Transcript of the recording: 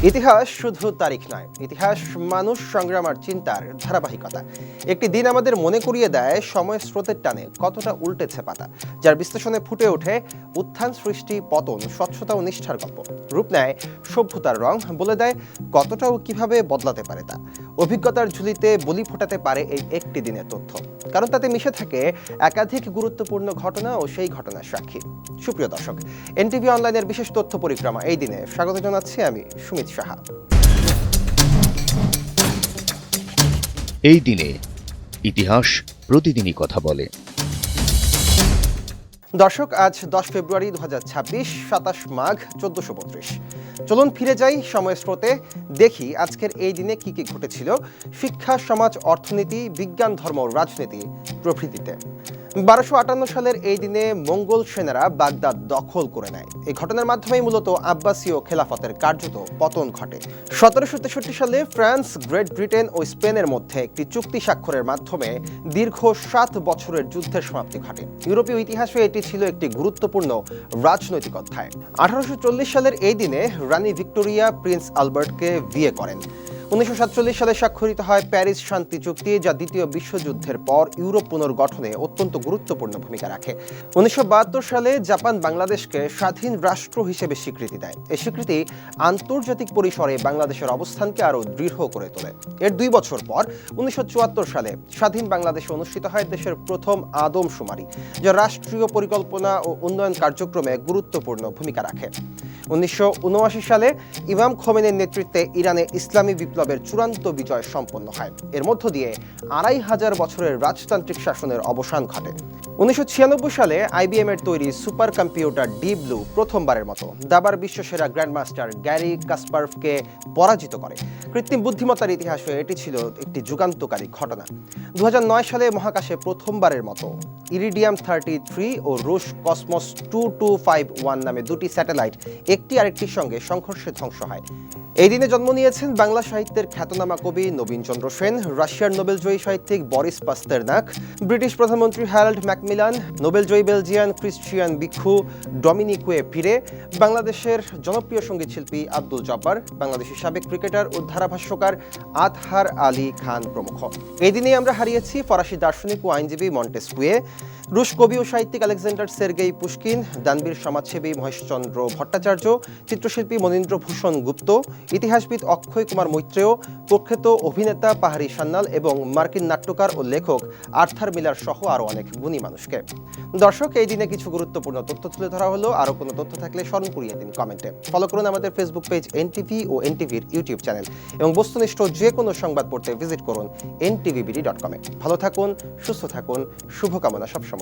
ইতিহাস শুধু তারিখ নয়, ইতিহাস মানুষ, সংগ্রাম আর চিন্তার ধারাবাহিকতা। একটি দিন আমাদের মনে করিয়ে দেয় সময় স্রোতের টানে কতটা উল্টেছে পাতা, যার বিশ্লেষণে ফুটে ওঠে উত্থান, সৃষ্টি, পতন, স্বচ্ছতা ও নিষ্ঠার গল্প। রূপ নেয় সভ্যতার রং, বলে দেয় কতটা ও কিভাবে বদলাতে পারে তা। অভিজ্ঞতার ঝুলিতে বলি ফোটাতে পারে এই একটি দিনের তথ্য, কারণ তাতে মিশে থাকে একাধিক গুরুত্বপূর্ণ ঘটনা ও সেই ঘটনার সাক্ষী। সুপ্রিয় দর্শক, এনটিভি অনলাইনের বিশেষ তথ্য পরিক্রমা এই দিনে স্বাগত জানাচ্ছি আমি সুমিত সাহা। এই দিনে ইতিহাস প্রতিদিনই কথা বলে। দর্শক, আজ 10 ফেব্রুয়ারি 2026, 27 মাঘ 1432। চলুন ফিরে যাই সময়ের স্রোতে, দেখি আজকের এই দিনে কি কি ঘটেছিল শিক্ষা, সমাজ, অর্থনীতি, বিজ্ঞান, ধর্ম, রাজনীতি প্রভৃতিতে। 1258 সালের এই দিনে মঙ্গোল সেনারা বাগদাদ দখল করে নেয়। এই ঘটনার মাধ্যমেই মূলত আব্বাসীয় খেলাফতের কার্যত পতন ঘটে। 1763 সালে ফ্রান্স, গ্রেট ব্রিটেন ও স্পেনের মধ্যে একটি চুক্তি স্বাক্ষরের মাধ্যমে দীর্ঘ 7 বছরের যুদ্ধের সমাপ্তি ঘটে। ইউরোপীয় ইতিহাসে এটি ছিল একটি গুরুত্বপূর্ণ রাজনৈতিক অধ্যায়। 1840 সালের এই দিনে রানী ভিক্টোরিয়া প্রিন্স আলবার্টকে বিয়ে করেন। 1947 সালে স্বাক্ষরিত হয় প্যারিস শান্তি চুক্তি, যা দ্বিতীয় বিশ্বযুদ্ধের পর ইউরোপ পুনর্গঠনে অত্যন্ত গুরুত্বপূর্ণ ভূমিকা রাখে। 1972 সালে জাপান বাংলাদেশকে স্বাধীন রাষ্ট্র হিসেবে স্বীকৃতি দেয়। এই স্বীকৃতি আন্তর্জাতিক পরিসরে বাংলাদেশের অবস্থানকে আরও দৃঢ় করে তোলে। এর 2 বছর পর 1974 সালে স্বাধীন বাংলাদেশে অনুষ্ঠিত হয় দেশের প্রথম আদমশুমারি, যা রাষ্ট্রীয় পরিকল্পনা ও উন্নয়ন কার্যক্রমে গুরুত্বপূর্ণ ভূমিকা রাখে। 1979 সালে ইমাম খোমেনির নেতৃত্বে ইরানে ইসলামী বিপ্লবের চূড়ান্ত বিজয় সম্পন্ন হয়। এর মধ্য দিয়ে 2500 বছরের রাজতান্ত্রিক শাসনের অবসান ঘটে। 1996 সালে আইবিএম এর তৈরি সুপার কম্পিউটার ডিপ ব্লু প্রথমবারের মতো দাবার বিশ্বসেরা গ্র্যান্ডমাস্টার গ্যারি কাসপারভকে পরাজিত করে। কৃত্রিম বুদ্ধিমত্তার ইতিহাসে এটি ছিল একটি যুগান্তকারী ঘটনা। 2009 সালে মহাকাশে প্রথমবারের মতো ইরিডিয়াম 33 ও রুশ কসমস 2251 নামে দুটি স্যাটেলাইট একটি আরেকটির সঙ্গে সংঘর্ষে ধ্বংস হয়। এই দিনে জন্ম নিয়েছেন বাংলা সাহিত্যের খ্যাতনামা কবি নবীনচন্দ্র সেন, রাশিয়ার নোবেলজয়ী সাহিত্যিক বরিস পাস্তেরনাক, ব্রিটিশ প্রধানমন্ত্রী হ্যারল্ড ম্যাকমিলান, নোবেলজয়ী বেলজিয়ান ক্রিশ্চিয়ান ভিক্ষু ডমিনিকুয়ে পিরে, বাংলাদেশের জনপ্রিয় সঙ্গীত শিল্পী আব্দুল জব্বার, বাংলাদেশের সাবেক ক্রিকেটার ও ধারাভাষ্যকার আতহার আলী খান প্রমুখ। এই দিনেই আমরা হারিয়েছি ফরাসি দার্শনিক ও আইনজীবী মন্টেস্কুয়ে, রুশ কবি ও সাহিত্যিক আলেকজান্ডার সের্গেই পুশকিন, দানবীর সমাজসেবী মহেশচন্দ্র ভট্টাচার্য, চিত্রশিল্পী মনীন্দ্রভূষণ গুপ্ত, ইতিহাসবিদ অক্ষয় কুমার মৈত্রেয়, প্রখ্যাত অভিনেতা পাহাড়ি সান্যাল এবং মার্কিন নাট্যকার ও লেখক আর্থার মিলার সহ আরও অনেক গুণী মানুষকে। দর্শক, এই দিনে কিছু গুরুত্বপূর্ণ তথ্য তুলে ধরা হলো। আরও কোনো তথ্য থাকলে স্মরণ করিয়ে দিন কমেন্টে। ফলো করুন আমাদের ফেসবুক পেজ এনটিভি ও এনটিভির ইউটিউব চ্যানেল, এবং বস্তুনিষ্ঠ যে কোনো সংবাদ পড়তে ভিজিট করুন ntvbd.com-এ। ভালো থাকুন, সুস্থ থাকুন, শুভকামনা সবসময়।